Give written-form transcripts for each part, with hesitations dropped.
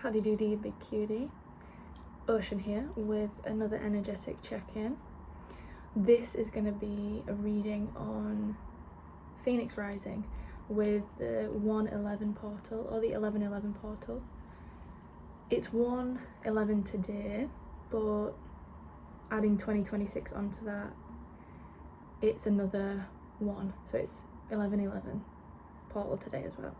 Howdy doody, big cutie. Ocean here with another energetic check-in. This is going to be a reading on Phoenix Rising with the 111 portal, or the 1111 portal. It's 111 today, but adding 2026 onto that, it's another one. So it's 1111 portal today as well.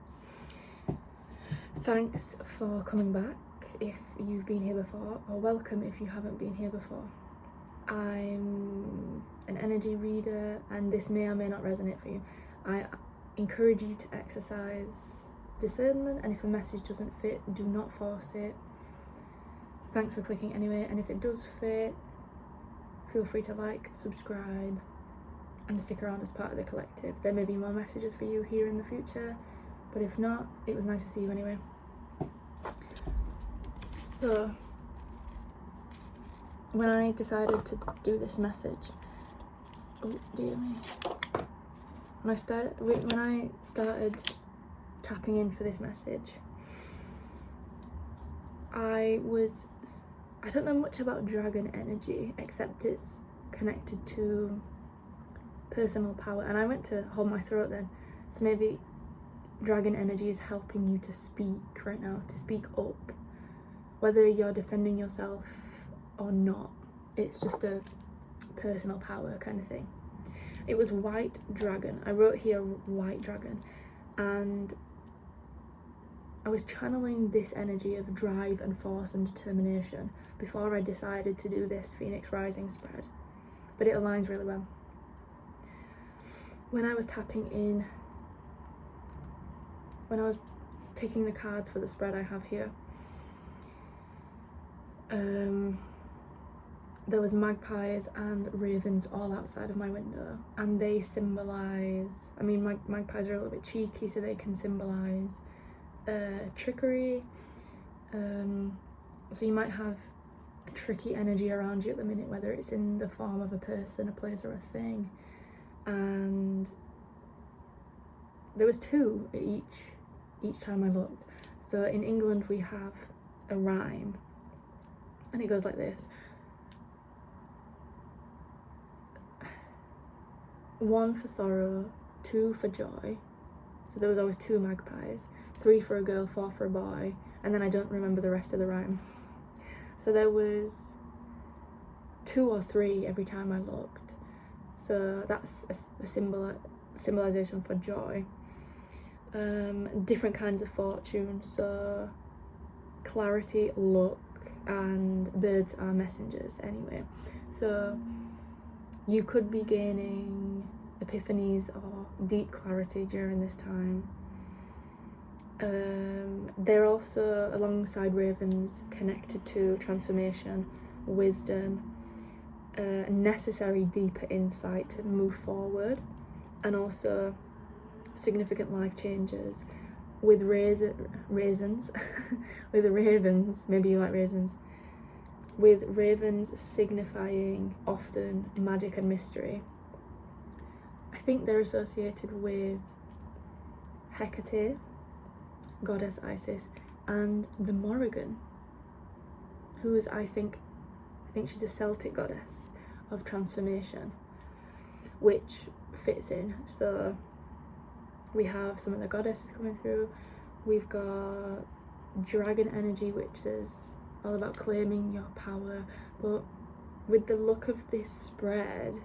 Thanks for coming back if you've been here before, or welcome if you haven't been here before. I'm an energy reader and this may or may not resonate for you. I encourage you to exercise discernment, and if a message doesn't fit, do not force it. Thanks for clicking anyway, and if it does fit, feel free to like, subscribe and stick around as part of the collective. There may be more messages for you here in the future, but if not, it was nice to see you anyway. So, when I decided to do this message, oh dear me, when I started tapping in for this message, I don't know much about dragon energy, except it's connected to personal power, and I went to hold my throat then, so maybe dragon energy is helping you to speak right now, to speak up, whether you're defending yourself or not. It's just a personal power kind of thing. It was white dragon. I wrote here white dragon, and I was channeling this energy of drive and force and determination before I decided to do this Phoenix Rising spread, but it aligns really well. When I was tapping in, when I was picking the cards for the spread I have here, there was magpies and ravens all outside of my window, and they symbolize, magpies are a little bit cheeky, so they can symbolize trickery. So you might have a tricky energy around you at the minute, whether it's in the form of a person, a place, or a thing. And there was two each time I looked. So in England we have a rhyme, and it goes like this: 1 for sorrow, 2 for joy. So there was always 2 magpies, 3 for a girl, 4 for a boy, and then I don't remember the rest of the rhyme. So there was 2 or 3 every time I looked. So that's a symbolization for joy. Different kinds of fortune, so clarity, luck, and birds are messengers anyway. So you could be gaining epiphanies or deep clarity during this time. They're also, alongside ravens, connected to transformation, wisdom, necessary deeper insight to move forward, and also significant life changes. With raisins, with ravens, maybe you like raisins, with ravens signifying often magic and mystery. I think they're associated with Hecate, goddess Isis, and the Morrigan, who's I think she's a Celtic goddess of transformation, which fits in. So we have some of the goddesses coming through. We've got dragon energy, which is all about claiming your power. But with the look of this spread,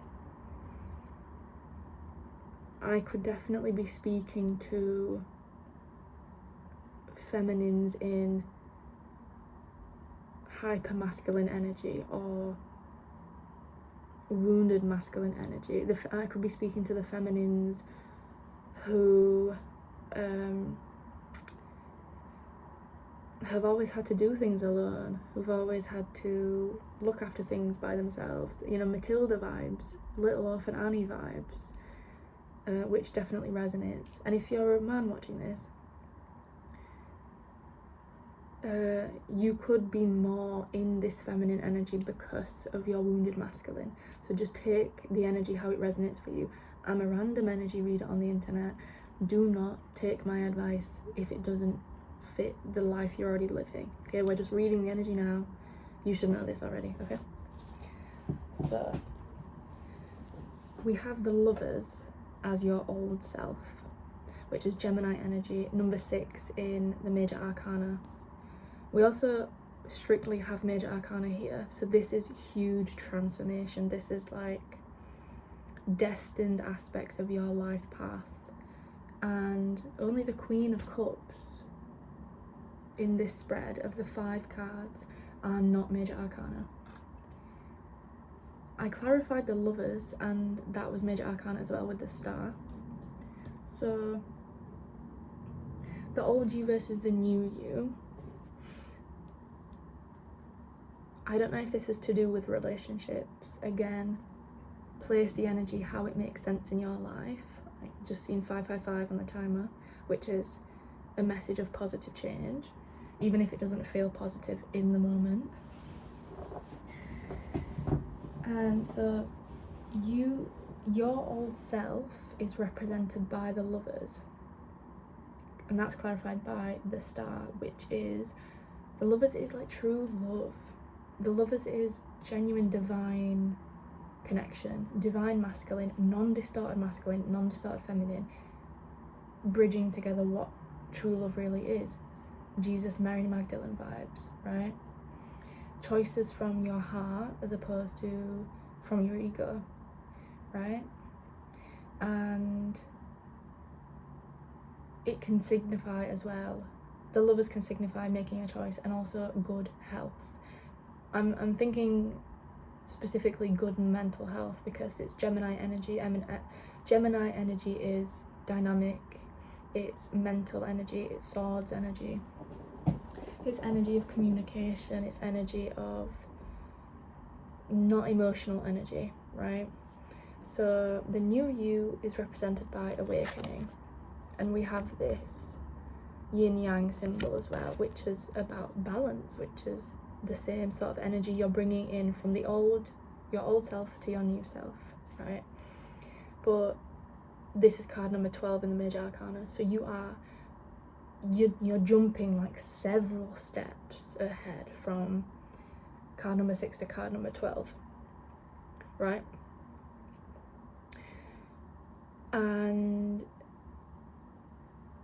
I could definitely be speaking to feminines in hyper masculine energy or wounded masculine energy. I could be speaking to the feminines who have always had to do things alone, who've always had to look after things by themselves. You know, Matilda vibes, Little Orphan Annie vibes, which definitely resonates. And if you're a man watching this, you could be more in this feminine energy because of your wounded masculine. So just take the energy how it resonates for you. I'm a random energy reader on the internet. Do not take my advice if it doesn't fit the life you're already living. Okay, we're just reading the energy now. You should know this already, okay? So, we have the Lovers as your old self, which is Gemini energy, number 6 in the Major Arcana. We also strictly have Major Arcana here, so this is huge transformation. This is like destined aspects of your life path, and only the Queen of Cups in this spread of the 5 cards are not Major Arcana. I clarified the Lovers, and that was Major Arcana as well with the Star. So the old you versus the new you. I don't know if this is to do with relationships. Again, place the energy how it makes sense in your life. I just seen 555 on the timer, which is a message of positive change, even if it doesn't feel positive in the moment. And so your old self is represented by the Lovers, and that's clarified by the Star, which is, the Lovers is like true love. The Lovers is genuine divine connection, divine masculine, non-distorted masculine, non-distorted feminine, bridging together what true love really is. Jesus, Mary Magdalene vibes, right? Choices from your heart as opposed to from your ego, right? And it can signify as well, the Lovers can signify making a choice, and also good health. I'm thinking specifically good mental health because it's Gemini energy. Gemini energy is dynamic, it's mental energy, it's swords energy, it's energy of communication, it's energy of not emotional energy, right? So the new you is represented by awakening, and we have this yin yang symbol as well, which is about balance, which is the same sort of energy you're bringing in from your old self to your new self, right? But this is card number 12 in the Major Arcana, so you're jumping like several steps ahead from card number 6 to card number 12, right? And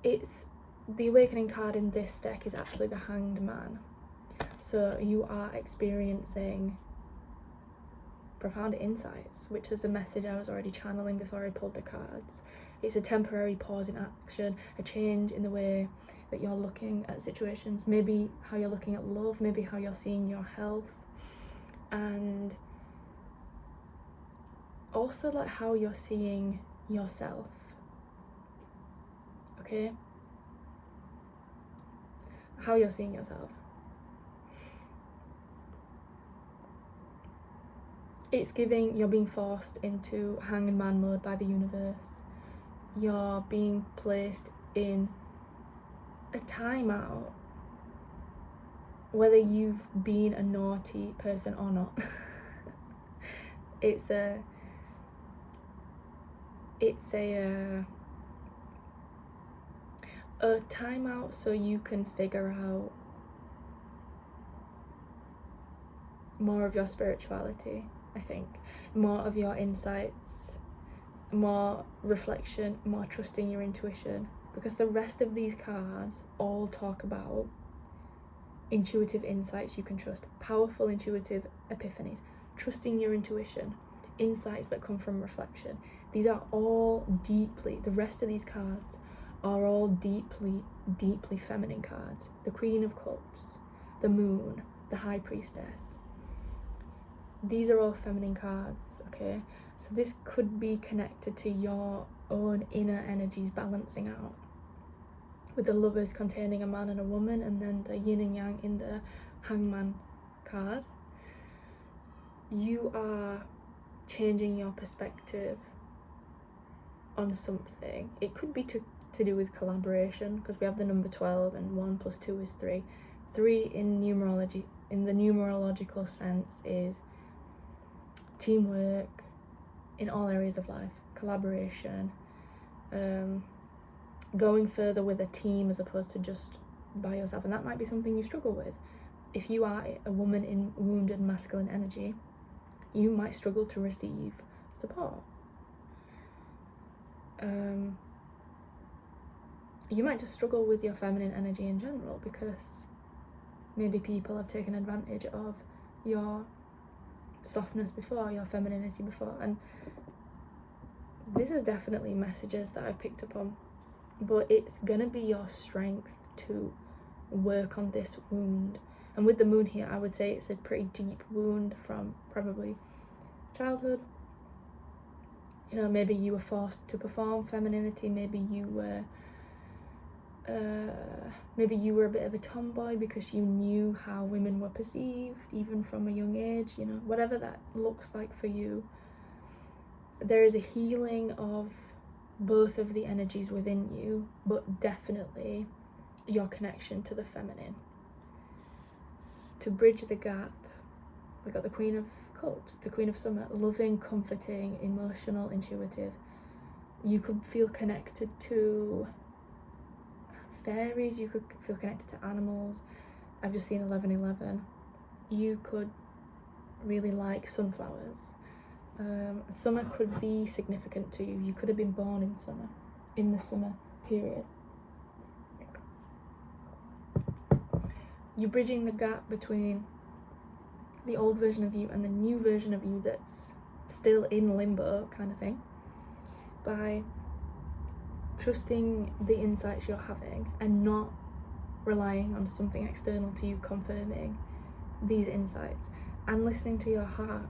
it's the awakening card in this deck is actually the Hanged Man. So you are experiencing profound insights, which is a message I was already channeling before I pulled the cards. It's a temporary pause in action, a change in the way that you're looking at situations, maybe how you're looking at love, maybe how you're seeing your health, and also like how you're seeing yourself, okay? How you're seeing yourself. It's giving you're being forced into Hanged Man mode by the universe. You're being placed in a timeout, whether you've been a naughty person or not. It's a timeout so you can figure out more of your spirituality, I think, more of your insights, more reflection, more trusting your intuition, because the rest of these cards all talk about intuitive insights you can trust, powerful intuitive epiphanies, trusting your intuition, insights that come from reflection. These are all deeply, the rest of these cards are all deeply, deeply feminine cards. The Queen of Cups, the Moon, the High Priestess. These are all feminine cards, okay? So this could be connected to your own inner energies balancing out, with the Lovers containing a man and a woman, and then the yin and yang in the Hangman card. You are changing your perspective on something. It could be to do with collaboration, because we have the number 12 and 1 + 2 is 3. 3 in numerology, in the numerological sense, is teamwork in all areas of life, collaboration, going further with a team as opposed to just by yourself, and that might be something you struggle with. If you are a woman in wounded masculine energy, you might struggle to receive support. You might just struggle with your feminine energy in general because maybe people have taken advantage of your softness before, your femininity before, and this is definitely messages that I've picked up on, but it's gonna be your strength to work on this wound. And with the moon here, I would say it's a pretty deep wound from probably childhood. You know, maybe you were forced to perform femininity, maybe you were a bit of a tomboy because you knew how women were perceived even from a young age, you know, whatever that looks like for you. There is a healing of both of the energies within you, but definitely your connection to the feminine. To bridge the gap, we got the Queen of Cups, the Queen of Summer, loving, comforting, emotional, intuitive. You could feel connected to fairies, you could feel connected to animals. I've just seen 11:11. You could really like sunflowers. Summer could be significant to you. You could have been born in summer, in the summer period. You're bridging the gap between the old version of you and the new version of you that's still in limbo, kind of thing, by trusting the insights you're having and not relying on something external to you confirming these insights, and listening to your heart,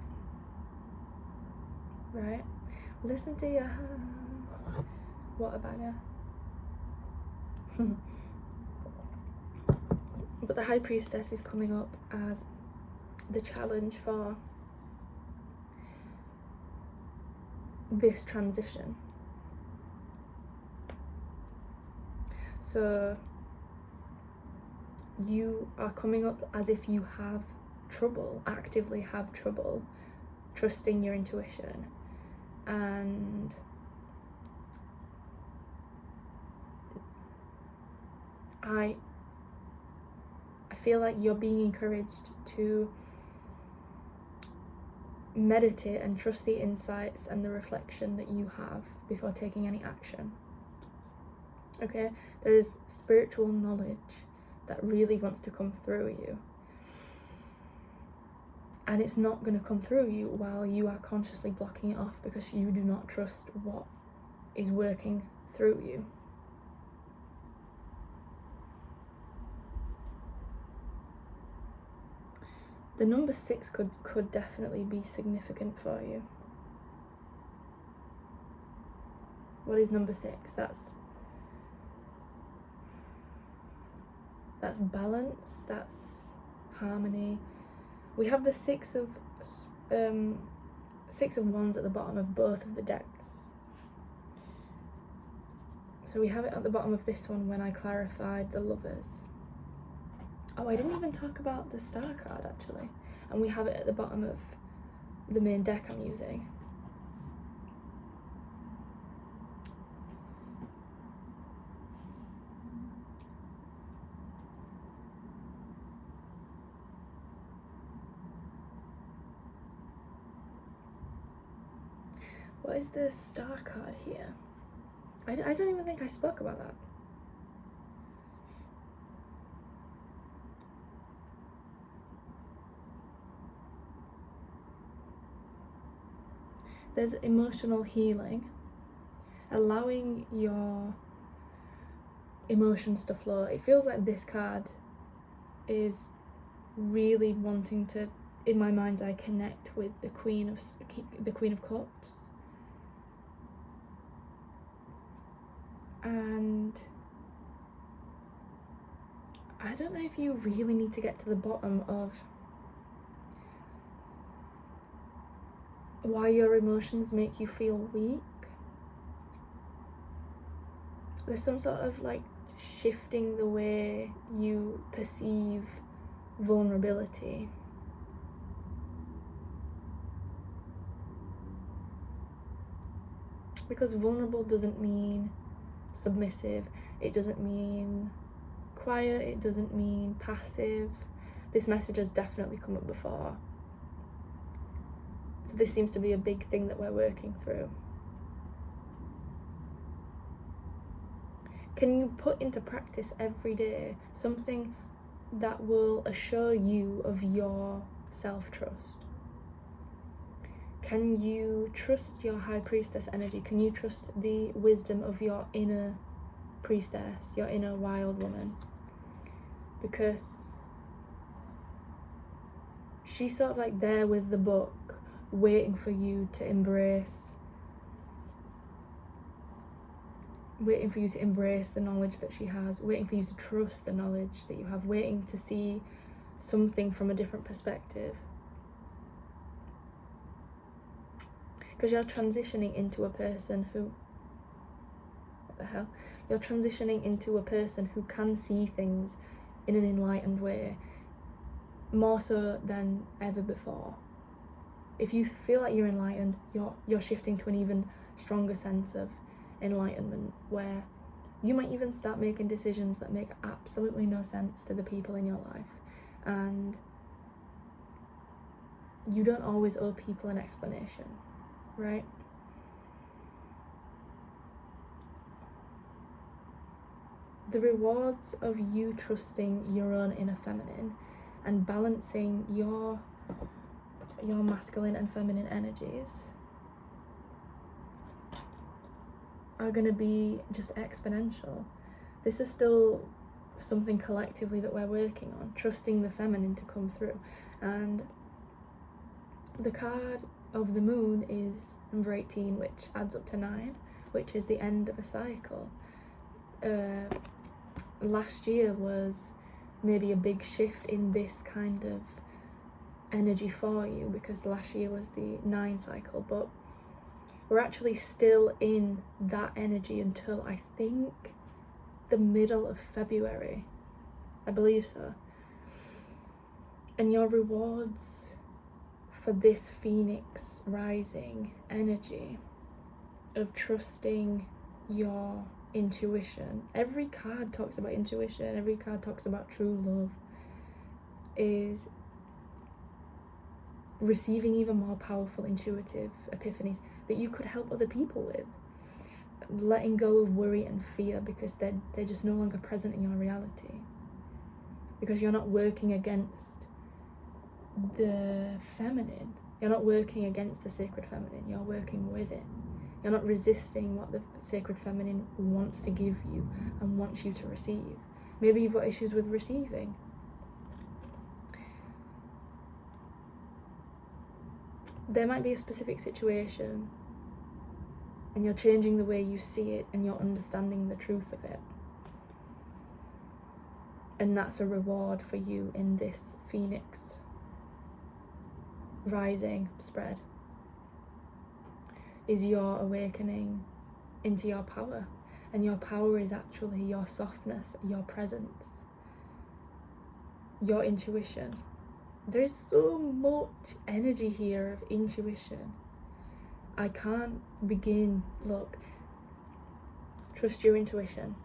right? Listen to your heart. What a banger. But the High Priestess is coming up as the challenge for this transition. So you are coming up as if you actively have trouble trusting your intuition, and I feel like you're being encouraged to meditate and trust the insights and the reflection that you have before taking any action. Okay, there is spiritual knowledge that really wants to come through you, and it's not going to come through you while you are consciously blocking it off because you do not trust what is working through you. The number 6 could definitely be significant for you. What is number 6? That's balance, that's harmony. We have the Six of Wands at the bottom of both of the decks. So we have it at the bottom of this one when I clarified the Lovers. Oh, I didn't even talk about the Star card actually. And we have it at the bottom of the main deck I'm using. What is the Star card here? I don't even think I spoke about that. There's emotional healing, allowing your emotions to flow. It feels like this card is really wanting to, in my mind's eye, connect with the Queen of Cups. And I don't know if you really need to get to the bottom of why your emotions make you feel weak. There's some sort of like shifting the way you perceive vulnerability. Because vulnerable doesn't mean submissive, it doesn't mean quiet, it doesn't mean passive. This message has definitely come up before. So this seems to be a big thing that we're working through. Can you put into practice every day something that will assure you of your self-trust? Can you trust your high priestess energy? Can you trust the wisdom of your inner priestess, your inner wild woman? Because she's sort of like there with the book, waiting for you to embrace the knowledge that she has, waiting for you to trust the knowledge that you have, waiting to see something from a different perspective. Because you're transitioning into a person who, you're transitioning into a person who can see things in an enlightened way, more so than ever before. If you feel like you're enlightened, you're shifting to an even stronger sense of enlightenment, where you might even start making decisions that make absolutely no sense to the people in your life, and you don't always owe people an explanation, right? The rewards of you trusting your own inner feminine and balancing your masculine and feminine energies are going to be just exponential. This is still something collectively that we're working on, trusting the feminine to come through. And the card of the moon is number 18, which adds up to 9, which is the end of a cycle. Last year was maybe a big shift in this kind of energy for you, because last year was the 9 cycle, but we're actually still in that energy until I think the middle of February. I believe so. And your rewards for this Phoenix rising energy of trusting your intuition. Every card talks about intuition, every card talks about true love, is receiving even more powerful intuitive epiphanies that you could help other people with. Letting go of worry and fear because they're just no longer present in your reality. Because you're not working against the feminine. You're not working against the sacred feminine. You're working with it. You're not resisting what the sacred feminine wants to give you and wants you to receive. Maybe you've got issues with receiving. There might be a specific situation and you're changing the way you see it and you're understanding the truth of it. And that's a reward for you in this Phoenix rising spread, is your awakening into your power. And your power is actually your softness, your presence, your intuition. There is so much energy here of intuition. I can't begin. Look, trust your intuition.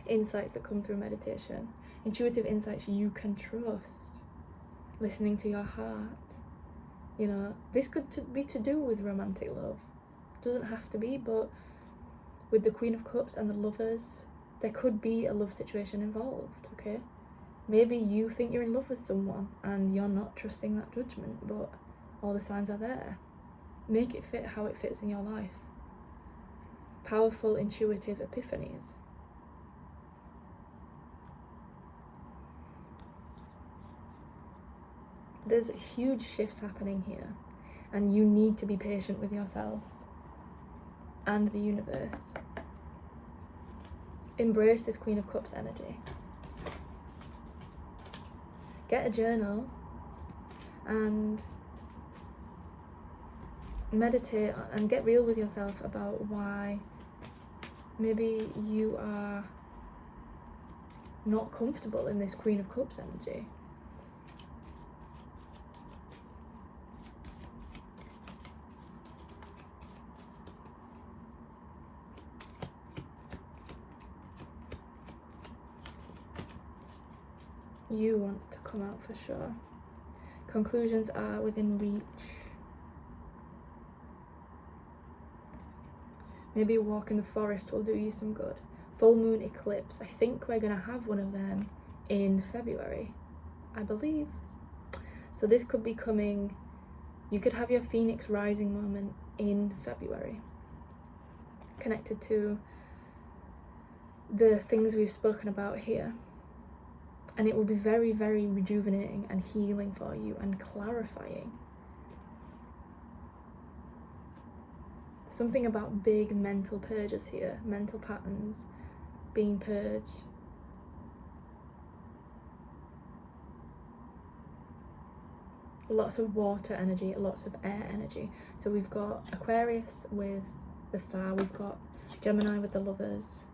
Insights that come through meditation, intuitive insights you can trust. Listening to your heart. You know, this could be to do with romantic love. Doesn't have to be, but with the Queen of Cups and the Lovers, there could be a love situation involved, okay? Maybe you think you're in love with someone and you're not trusting that judgment, but all the signs are there. Make it fit how it fits in your life. Powerful, intuitive epiphanies. There's huge shifts happening here, and you need to be patient with yourself and the universe. Embrace this Queen of Cups energy. Get a journal and meditate and get real with yourself about why maybe you are not comfortable in this Queen of Cups energy. you want to come out for sure. Conclusions are within reach. Maybe a walk in the forest will do you some good. Full moon eclipse. I think we're going to have one of them in February, I believe. So this could be coming. You could have your Phoenix rising moment in February, connected to the things we've spoken about here. And it will be very, very rejuvenating and healing for you and clarifying. Something about big mental purges here, mental patterns being purged. Lots of water energy, lots of air energy. So we've got Aquarius with the Star, we've got Gemini with the Lovers,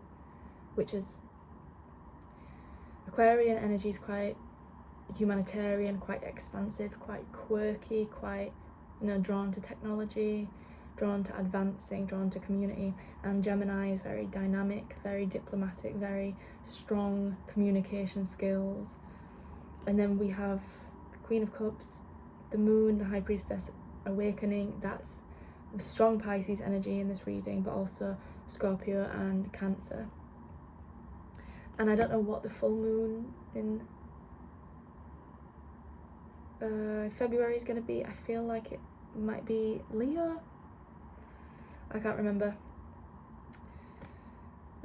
which is Aquarian energy is quite humanitarian, quite expansive, quite quirky, quite, drawn to technology, drawn to advancing, drawn to community. And Gemini is very dynamic, very diplomatic, very strong communication skills. And then we have the Queen of Cups, the Moon, the High Priestess, awakening. That's strong Pisces energy in this reading, but also Scorpio and Cancer. And I don't know what the full moon in February is going to be. I feel like it might be Leo. I can't remember.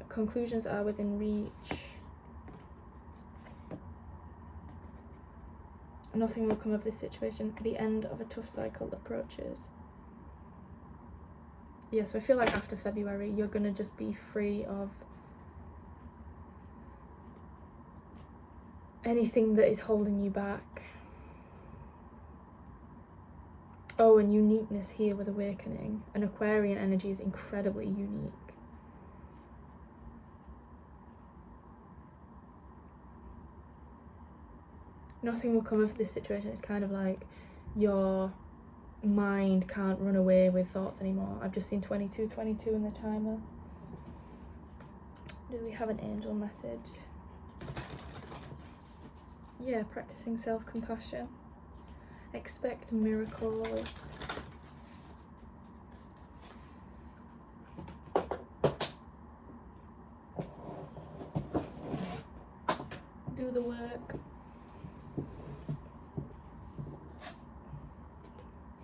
Conclusions are within reach. Nothing will come of this situation. The end of a tough cycle approaches. Yeah, so I feel like after February, you're going to just be free of anything that is holding you back. Oh, and uniqueness here with awakening. And Aquarian energy is incredibly unique. Nothing will come of this situation. It's kind of like your mind can't run away with thoughts anymore. I've just seen 2222 in the timer. Do we have an angel message? Yeah, practicing self-compassion. Expect miracles. Do the work.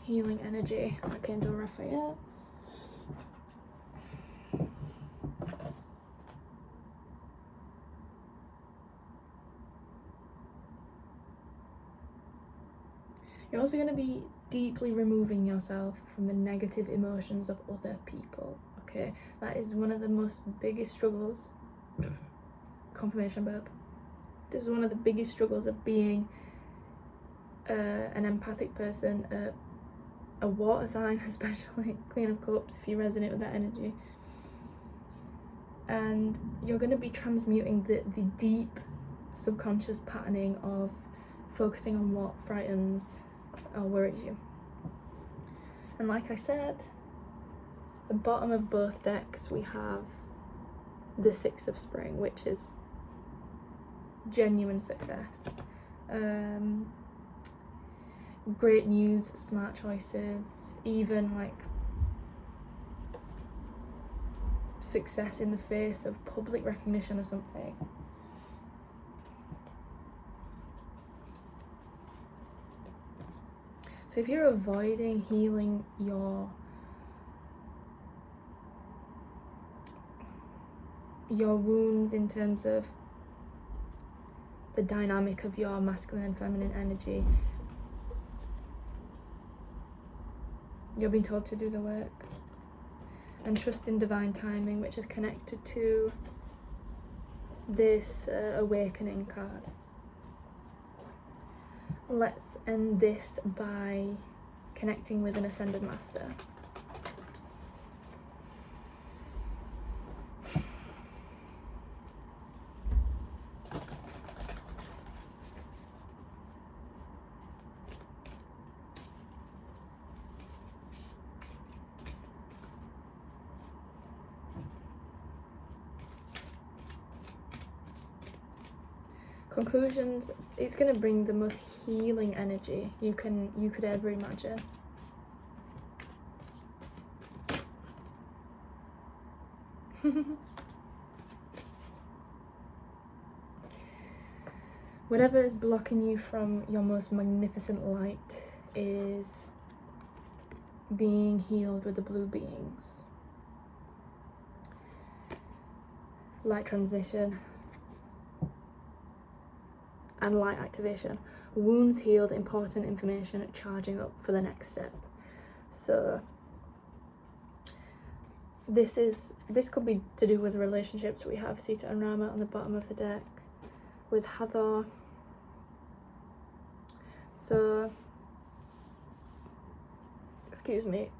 Healing energy. Archangel Raphael. You're also going to be deeply removing yourself from the negative emotions of other people, okay? That is one of the biggest struggles. Confirmation burp. This is one of the biggest struggles of being an empathic person, a water sign especially, Queen of Cups, if you resonate with that energy. And you're going to be transmuting the deep subconscious patterning of focusing on what frightens or worries you. And like I said, the bottom of both decks we have the Six of Spring, which is genuine success. Great news, smart choices, even like success in the face of public recognition or something. So if you're avoiding healing your wounds in terms of the dynamic of your masculine and feminine energy, you're being told to do the work. And trust in divine timing, which is connected to this awakening card. Let's end this by connecting with an ascended master. Conclusions, it's going to bring the most healing energy you could ever imagine. Whatever is blocking you from your most magnificent light is being healed with the blue beings. Light transmission and light activation. Wounds healed, important information charging up for the next step. So this could be to do with relationships. We have Sita and Rama on the bottom of the deck with Hathor. So, excuse me,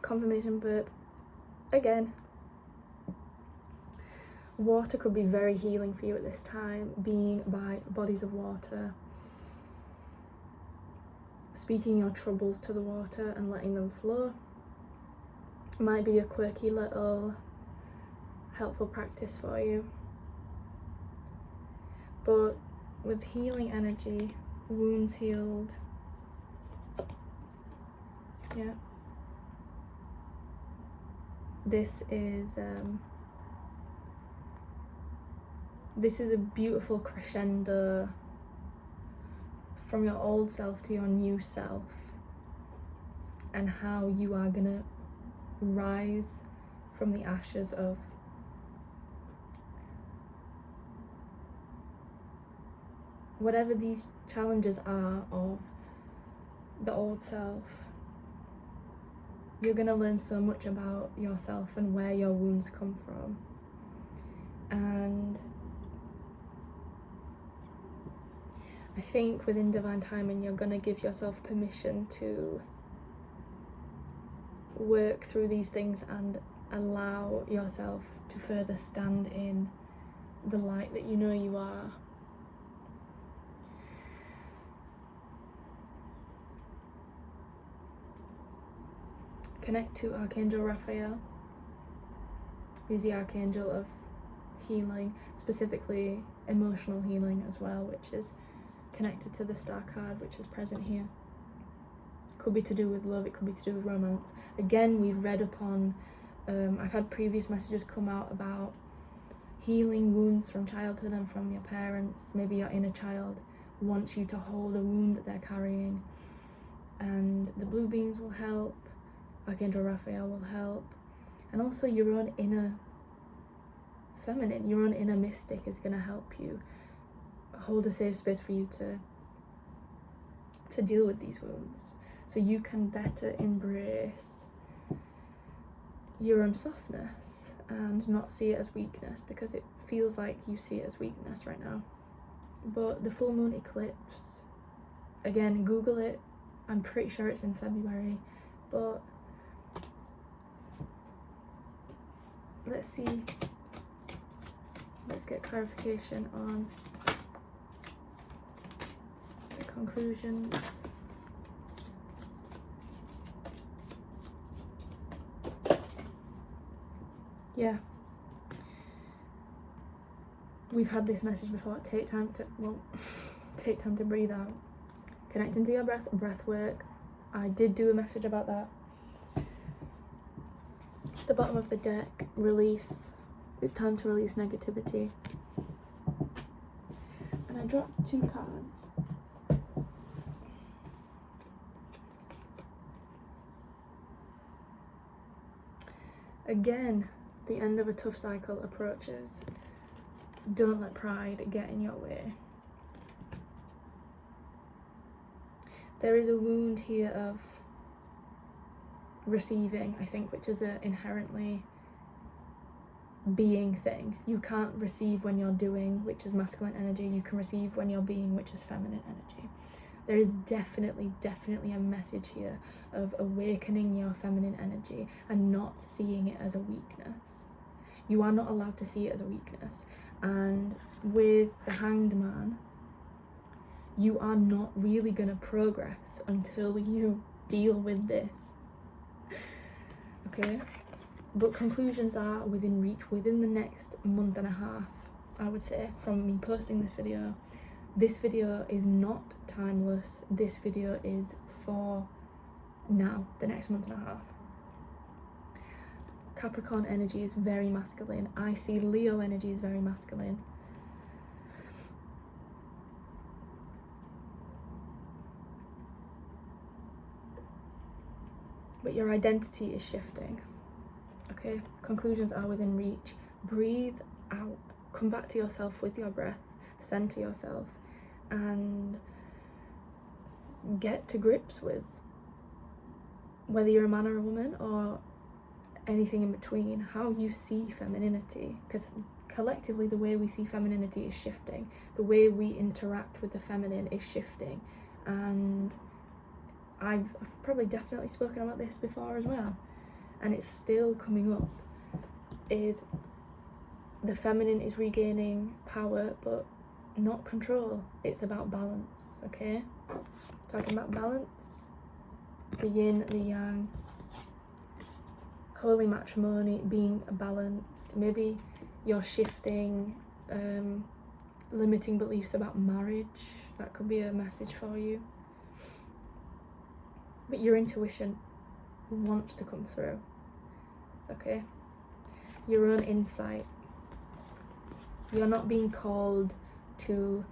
confirmation burp again. Water could be very healing for you at this time, being by bodies of water, speaking your troubles to the water and letting them flow. Might be a quirky little helpful practice for you. But with healing energy, wounds healed, yeah, this is a beautiful crescendo from your old self to your new self, and how you are gonna rise from the ashes of whatever these challenges are of the old self. You're gonna learn so much about yourself and where your wounds come from. And I think within divine timing, you're gonna give yourself permission to work through these things and allow yourself to further stand in the light that you know you are. Connect to Archangel Raphael. He's the archangel of healing, specifically emotional healing as well, which is connected to the star card, which is present here. Could be to do with love, it could be to do with romance. Again, we've read upon, I've had previous messages come out about healing wounds from childhood and from your parents. Maybe your inner child wants you to hold a wound that they're carrying, and the blue beings will help. Archangel Raphael will help, and also your own inner feminine, your own inner mystic is going to help you hold a safe space for you to deal with these wounds, so you can better embrace your own softness and not see it as weakness, because it feels like you see it as weakness right now. But the full moon eclipse, again, Google it, I'm pretty sure it's in February, but let's see, let's get clarification on the conclusions. Yeah, we've had this message before. Take time to breathe out, connecting to your breath work. I did do a message about that. The bottom of the deck, release. It's time to release negativity. And I dropped 2 cards. Again, the end of a tough cycle approaches. Don't let pride get in your way. There is a wound here of receiving, I think, which is an inherently being thing. You can't receive when you're doing, which is masculine energy. You can receive when you're being, which is feminine energy. There is definitely a message here of awakening your feminine energy and not seeing it as a weakness. You are not allowed to see it as a weakness. And with the Hanged Man, you are not really going to progress until you deal with this. Okay? But conclusions are within reach within the next month and a half. I would say, from me posting this video. This video is not timeless. This video is for now, the next month and a half. Capricorn energy is very masculine. I see Leo energy is very masculine. But your identity is shifting. Okay, conclusions are within reach. Breathe out. Come back to yourself with your breath. Center yourself and get to grips with whether you're a man or a woman or anything in between, how you see femininity. Because collectively the way we see femininity is shifting. The way we interact with the feminine is shifting. And I've probably definitely spoken about this before as well, and it's still coming up, is the feminine is regaining power but not control. It's about balance, okay? Talking about balance, the yin, the yang, holy matrimony, being balanced. Maybe you're shifting limiting beliefs about marriage. That could be a message for you. But your intuition wants to come through, okay? Your own insight. You're not being called to,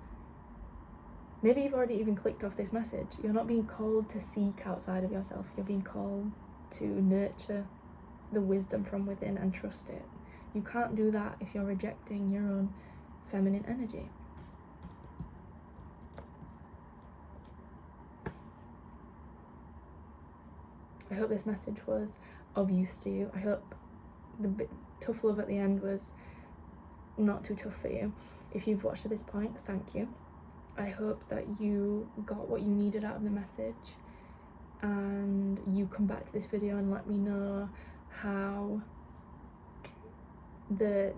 maybe you've already even clicked off this message, you're not being called to seek outside of yourself. You're being called to nurture the wisdom from within and trust it. You can't do that if you're rejecting your own feminine energy. I hope this message was of use to you. I hope the bit tough love at the end was not too tough for you. If you've watched to this point, thank you. I hope that you got what you needed out of the message, and you come back to this video and let me know how the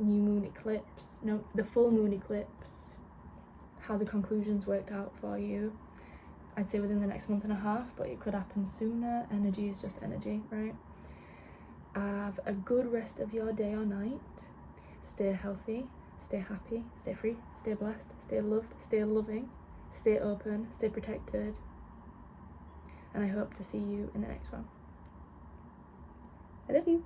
full moon eclipse, how the conclusions worked out for you. I'd say within the next month and a half, but it could happen sooner. Energy is just energy, right? Have a good rest of your day or night. Stay healthy, stay happy, stay free, stay blessed, stay loved, stay loving, stay open, stay protected. And I hope to see you in the next one. I love you.